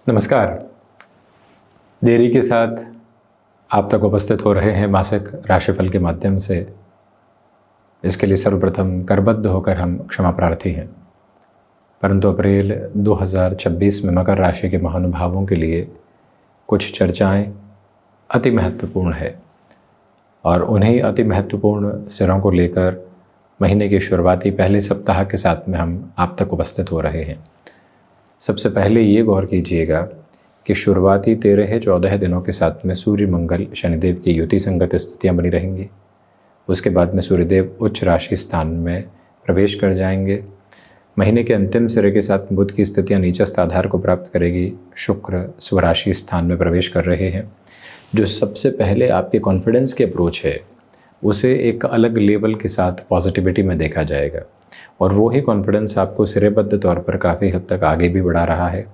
नमस्कार। देरी के साथ आप तक उपस्थित हो रहे हैं मासिक राशिफल के माध्यम से। इसके लिए सर्वप्रथम करबद्ध होकर हम क्षमा प्रार्थी हैं। परंतु अप्रैल 2026 में मकर राशि के महानुभावों के लिए कुछ चर्चाएं अति महत्वपूर्ण है और उन्हीं अति महत्वपूर्ण सिरों को लेकर महीने के शुरुआती पहले सप्ताह के साथ में हम आप तक उपस्थित हो रहे हैं। सबसे पहले ये गौर कीजिएगा कि शुरुआती 13-14 दिनों के साथ में सूर्य मंगल शनिदेव की युति संगत स्थितियाँ बनी रहेंगी। उसके बाद में सूर्यदेव उच्च राशि स्थान में प्रवेश कर जाएंगे। महीने के अंतिम सिरे के साथ बुध की स्थितियाँ नीचस्थ आधार को प्राप्त करेगी। शुक्र स्वराशि स्थान में प्रवेश कर रहे हैं। जो सबसे पहले आपके कॉन्फिडेंस की अप्रोच है उसे एक अलग लेवल के साथ पॉजिटिविटी में देखा जाएगा और वो ही कॉन्फिडेंस आपको सिरेबद्ध तौर पर काफ़ी हद तक आगे भी बढ़ा रहा है।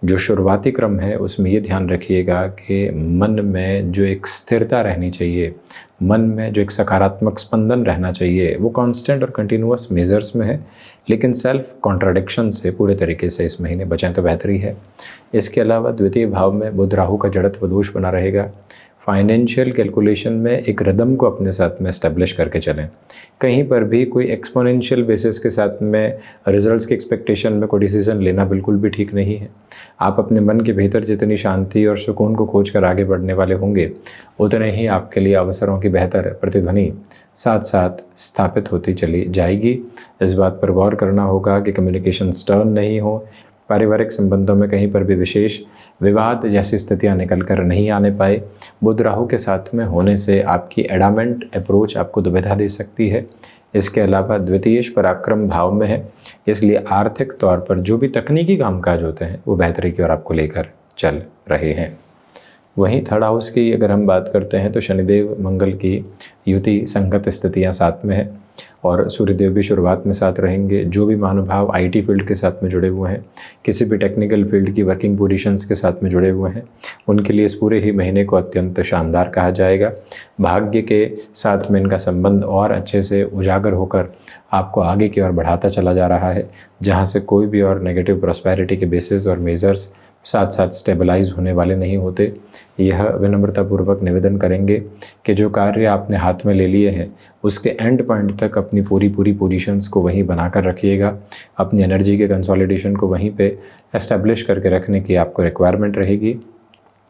जो शुरुआती क्रम है उसमें ये ध्यान रखिएगा कि मन में जो एक स्थिरता रहनी चाहिए, मन में जो एक सकारात्मक स्पंदन रहना चाहिए, वो कांस्टेंट और कंटिन्यूअस मेजर्स में है, लेकिन सेल्फ कॉन्ट्राडिक्शन से पूरे तरीके से इस महीने बचें तो बेहतरी है। इसके अलावा द्वितीय भाव में बुध राहु का जड़त्व दोष बना रहेगा। फाइनेंशियल कैलकुलेशन में एक रिदम को अपने साथ में एस्टेब्लिश करके चलें। कहीं पर भी कोई एक्सपोनेंशियल बेसिस के साथ में रिजल्ट्स की एक्सपेक्टेशन में कोई डिसीजन लेना बिल्कुल भी ठीक नहीं है। आप अपने मन के भीतर जितनी शांति और सुकून को खोज कर आगे बढ़ने वाले होंगे, उतने ही आपके लिए अवसरों की बेहतर प्रतिध्वनि साथ साथ स्थापित होती चली जाएगी। इस बात पर गौर करना होगा कि कम्युनिकेशन स्टर्न नहीं हो, पारिवारिक संबंधों में कहीं पर भी विशेष विवाद जैसी स्थितियां निकल कर नहीं आने पाए। बुध राहु के साथ में होने से आपकी एडामेंट अप्रोच आपको दुविधा दे सकती है। इसके अलावा द्वितीयेश पराक्रम भाव में है, इसलिए आर्थिक तौर पर जो भी तकनीकी कामकाज होते हैं वो बेहतरी की ओर आपको लेकर चल रहे हैं। वहीं थर्ड हाउस की अगर हम बात करते हैं तो शनिदेव मंगल की युति संगत स्थितियां साथ में है और सूर्यदेव भी शुरुआत में साथ रहेंगे। जो भी महानुभाव आईटी फील्ड के साथ में जुड़े हुए हैं, किसी भी टेक्निकल फील्ड की वर्किंग पोजीशंस के साथ में जुड़े हुए हैं, उनके लिए इस पूरे ही महीने को अत्यंत शानदार कहा जाएगा। भाग्य के साथ में इनका संबंध और अच्छे से उजागर होकर आपको आगे की ओर बढ़ाता चला जा रहा है, जहाँ से कोई भी और नेगेटिव प्रॉस्पेरिटी के बेसिस और मेजर्स साथ साथ स्टेबलाइज होने वाले नहीं होते। यह विनम्रतापूर्वक निवेदन करेंगे कि जो कार्य आपने हाथ में ले लिए हैं उसके एंड पॉइंट तक अपनी पूरी पोजीशंस को वहीं बनाकर रखिएगा। अपनी एनर्जी के कंसोलिडेशन को वहीं पे एस्टेब्लिश करके रखने की आपको रिक्वायरमेंट रहेगी।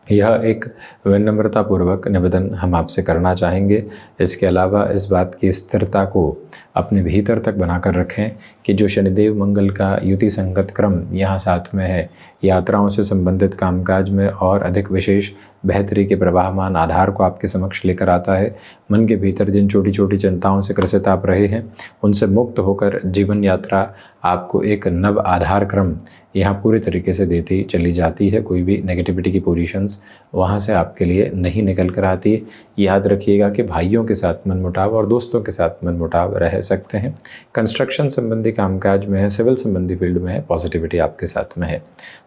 यह एक विनम्रतापूर्वक निवेदन हम आपसे करना चाहेंगे। इसके अलावा इस बात की स्थिरता को अपने भीतर तक बनाकर रखें कि जो शनिदेव मंगल का युति संगत क्रम यहाँ साथ में है, यात्राओं से संबंधित कामकाज में और अधिक विशेष बेहतरी के प्रवाहमान आधार को आपके समक्ष लेकर आता है। मन के भीतर जिन छोटी छोटी चिंताओं से ग्रसित आप रहे हैं उनसे मुक्त होकर जीवन यात्रा आपको एक नव आधार क्रम यहाँ पूरी तरीके से देती चली जाती है। कोई भी नेगेटिविटी की पोजीशंस वहाँ से आपके लिए नहीं निकल कर आती। याद रखिएगा कि भाइयों के साथ मनमुटाव और दोस्तों के साथ मनमुटाव रह सकते हैं। कंस्ट्रक्शन संबंधी कामकाज में है, सिविल संबंधी फील्ड में है, पॉजिटिविटी आपके साथ में है।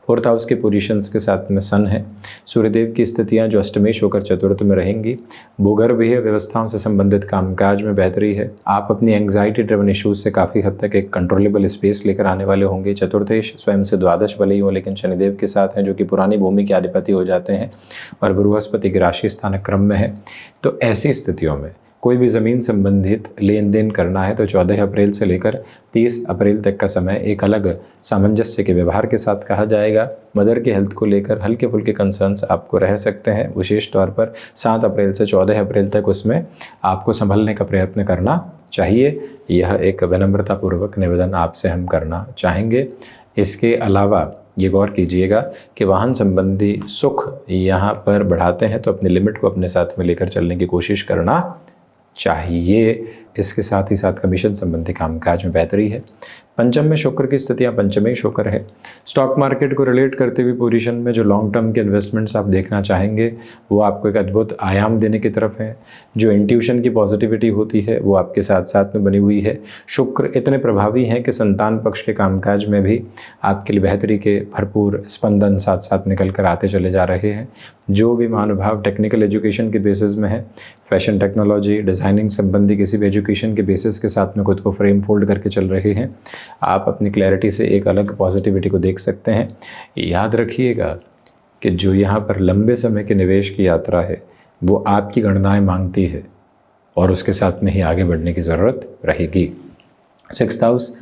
फोर्थ हाउस के पोजीशंस के साथ में सन है। सूर्यदेव की स्थितियां जो अष्टमेश होकर चतुर्थ में रहेंगी। भूगर्भीय व्यवस्थाओं से संबंधित कामकाज में बेहतरी है। आप अपनी एंग्जाइटी ड्रिवन इश्यूज से काफ़ी हद तक एक कंट्रोलेबल स्पेस लेकर आने वाले होंगे। चतुर्थेश स्वयं से द्वादश भले ही हो, लेकिन शनिदेव के साथ हैं जो कि पुरानी भूमि के अधिपति हो जाते हैं और बृहस्पति के राशि स्थान क्रम में है। तो ऐसी स्थितियों में कोई भी ज़मीन संबंधित लेन देन करना है तो 14 अप्रैल से लेकर 30 अप्रैल तक का समय एक अलग सामंजस्य के व्यवहार के साथ कहा जाएगा। मदर के हेल्थ को लेकर हल्के फुल्के कंसर्न्स आपको रह सकते हैं। विशेष तौर पर 7 अप्रैल से 14 अप्रैल तक उसमें आपको संभलने का प्रयत्न करना चाहिए। यह एक विनम्रतापूर्वक निवेदन आपसे हम करना चाहेंगे। इसके अलावा ये गौर कीजिएगा कि वाहन संबंधी सुख यहाँ पर बढ़ाते हैं तो अपनी लिमिट को अपने साथ में लेकर चलने की कोशिश करना चाहिए। इसके साथ ही साथ कमीशन संबंधी कामकाज में बेहतरी है। पंचम में शुक्र की स्थितियाँ पंचमेश होकर है। स्टॉक मार्केट को रिलेट करते हुए पोजीशन में जो लॉन्ग टर्म के इन्वेस्टमेंट्स आप देखना चाहेंगे वो आपको एक अद्भुत आयाम देने की तरफ है। जो इंट्यूशन की पॉजिटिविटी होती है वो आपके साथ साथ में बनी हुई है। शुक्र इतने प्रभावी हैं कि संतान पक्ष के कामकाज में भी आपके लिए बेहतरी के भरपूर स्पंदन साथ साथ निकल कर आते चले जा रहे हैं। जो भी महानुभाव टेक्निकल एजुकेशन के बेसिस में है, फैशन टेक्नोलॉजी डिज़ाइनिंग संबंधी किसी भी एजुकेशन के बेसिस के साथ में खुद को फ्रेम फोल्ड करके चल रहे हैं, आप अपनी क्लैरिटी से एक अलग पॉजिटिविटी को देख सकते हैं। याद रखिएगा कि जो यहाँ पर लंबे समय के निवेश की यात्रा है वो आपकी गणनाएं मांगती है और उसके साथ में ही आगे बढ़ने की ज़रूरत रहेगी। 6th हाउस,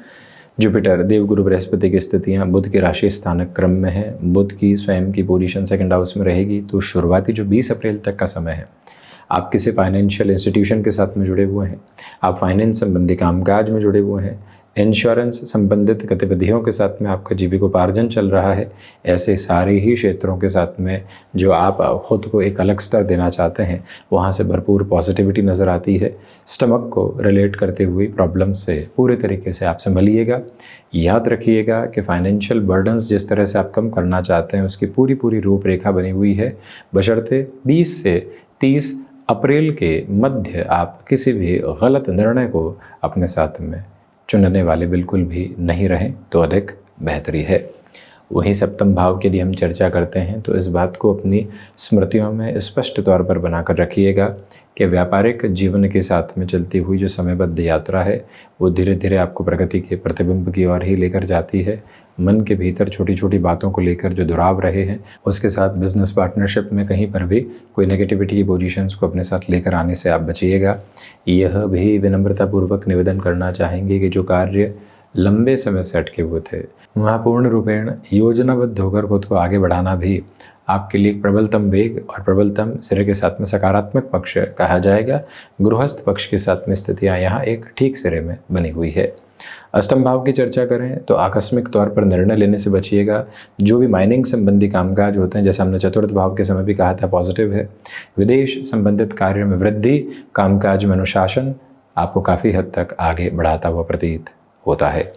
जुपिटर, देवगुरु बृहस्पति की स्थितियाँ बुध के राशि स्थानक क्रम में है। बुध की स्वयं की पोजीशन 2nd हाउस में रहेगी। तो शुरुआती जो 20 अप्रैल तक का समय है, आप किसी फाइनेंशियल इंस्टीट्यूशन के साथ में जुड़े हुए हैं, आप फाइनेंस संबंधी कामकाज में जुड़े हुए हैं, इंश्योरेंस संबंधित गतिविधियों के साथ में आपका जीविकोपार्जन चल रहा है, ऐसे सारे ही क्षेत्रों के साथ में जो आप खुद को एक अलग स्तर देना चाहते हैं, वहाँ से भरपूर पॉजिटिविटी नज़र आती है। स्टमक को रिलेट करते हुए प्रॉब्लम से पूरे तरीके से आप संभलिएगा। याद रखिएगा कि फाइनेंशियल बर्डन्स जिस तरह से आप कम करना चाहते हैं उसकी पूरी पूरी रूपरेखा बनी हुई है, बशर्ते 20 से 30 अप्रैल के मध्य आप किसी भी गलत निर्णय को अपने साथ में चुनने वाले बिल्कुल भी नहीं रहें तो अधिक बेहतरी है। वहीं 7वें भाव के लिए हम चर्चा करते हैं तो इस बात को अपनी स्मृतियों में स्पष्ट तौर पर बनाकर रखिएगा कि व्यापारिक जीवन के साथ में चलती हुई जो समयबद्ध यात्रा है वो धीरे धीरे आपको प्रगति के प्रतिबिंब की ओर ही लेकर जाती है। मन के भीतर छोटी छोटी बातों को लेकर जो दुराव रहे हैं, उसके साथ बिजनेस पार्टनरशिप में कहीं पर भी कोई नेगेटिविटी की पोजीशंस को अपने साथ लेकर आने से आप बचिएगा। यह भी विनम्रतापूर्वक निवेदन करना चाहेंगे कि जो कार्य लंबे समय से अटके हुए थे वहाँ पूर्ण रूपेण योजनाबद्ध होकर खुद को आगे बढ़ाना भी आपके लिए एक प्रबलतम वेग और प्रबलतम सिरे के साथ में सकारात्मक पक्ष कहा जाएगा। गृहस्थ पक्ष के साथ में स्थितियाँ यहाँ एक ठीक सिरे में बनी हुई है। 8वें भाव की चर्चा करें तो आकस्मिक तौर पर निर्णय लेने से बचिएगा। जो भी माइनिंग संबंधी कामकाज होते हैं, जैसे हमने 4th भाव के समय भी कहा था, पॉजिटिव है। विदेश संबंधित कार्यों में वृद्धि, कामकाज में अनुशासन आपको काफ़ी हद तक आगे बढ़ाता हुआ प्रतीत होता है।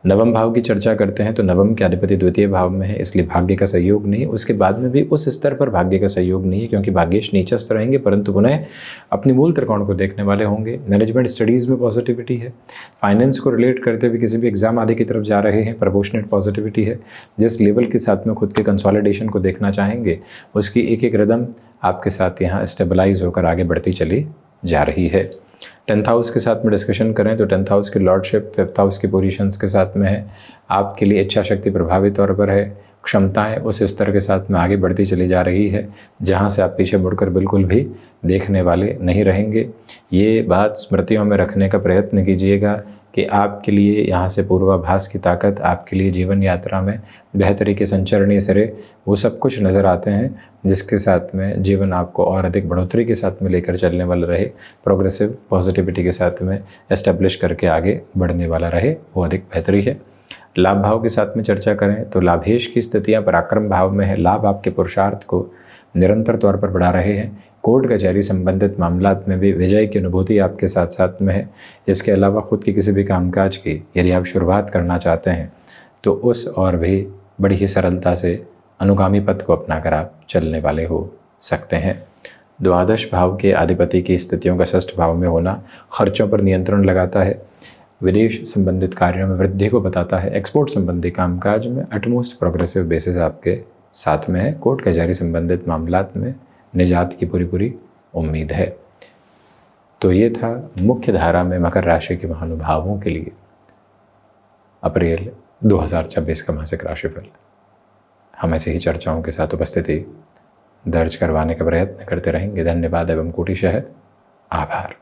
9वें भाव की चर्चा करते हैं तो 9वें के अधिपति 2य भाव में है, इसलिए भाग्य का सहयोग नहीं। उसके बाद में भी उस स्तर पर भाग्य का सहयोग नहीं है क्योंकि भाग्येश नीचस्थ रहेंगे, परंतु पुनः अपनी मूल त्रिकोण को देखने वाले होंगे। मैनेजमेंट स्टडीज़ में पॉजिटिविटी है। फाइनेंस को रिलेट करते हुए किसी भी एग्जाम आदि की तरफ जा रहे हैं, प्रपोर्शनेट पॉजिटिविटी है। जिस लेवल के साथ में खुद के कंसोलिडेशन को देखना चाहेंगे उसकी एक एक रिदम आपके साथ यहाँ स्टेबलाइज होकर आगे बढ़ती चली जा रही है। 10th हाउस के साथ में डिस्कशन करें तो 10th हाउस की लॉर्डशिप 5th हाउस की पोजीशंस के साथ में है। आपके लिए इच्छा शक्ति प्रभावी तौर पर है। क्षमताएं उस स्तर के साथ में आगे बढ़ती चली जा रही है जहां से आप पीछे मुड़कर बिल्कुल भी देखने वाले नहीं रहेंगे। ये बात स्मृतियों में रखने का प्रयत्न कीजिएगा कि आपके लिए यहाँ से पूर्वाभास की ताकत, आपके लिए जीवन यात्रा में बेहतरी के संचरणीय सिरे वो सब कुछ नज़र आते हैं जिसके साथ में जीवन आपको और अधिक बढ़ोतरी के साथ में लेकर चलने वाला रहे, प्रोग्रेसिव पॉजिटिविटी के साथ में एस्टेब्लिश करके आगे बढ़ने वाला रहे, वो अधिक बेहतरी है। लाभ भाव के साथ में चर्चा करें तो लाभेश की स्थितियाँ पराक्रम भाव में है। लाभ आपके पुरुषार्थ को निरंतर तौर पर बढ़ा रहे हैं। कोर्ट कचहरी संबंधित मामलात में भी विजय की अनुभूति आपके साथ साथ में है। इसके अलावा खुद की किसी भी कामकाज की यदि आप शुरुआत करना चाहते हैं तो उस और भी बड़ी ही सरलता से अनुगामी पथ को अपनाकर आप चलने वाले हो सकते हैं। द्वादश भाव के अधिपति की स्थितियों का 6th भाव में होना खर्चों पर नियंत्रण लगाता है। विदेश संबंधित कार्यों में वृद्धि को बताता है। एक्सपोर्ट संबंधी कामकाज में अटमोस्ट प्रोग्रेसिव बेसिस आपके साथ में है। कोर्ट कचहरी संबंधित मामलात में निजात की पूरी पूरी उम्मीद है। तो ये था मुख्य धारा में मकर राशि के महानुभावों के लिए अप्रैल 2026 का मासिक राशिफल। हम ऐसे ही चर्चाओं के साथ उपस्थिति दर्ज करवाने का प्रयत्न करते रहेंगे। धन्यवाद एवं कोटिशः आभार।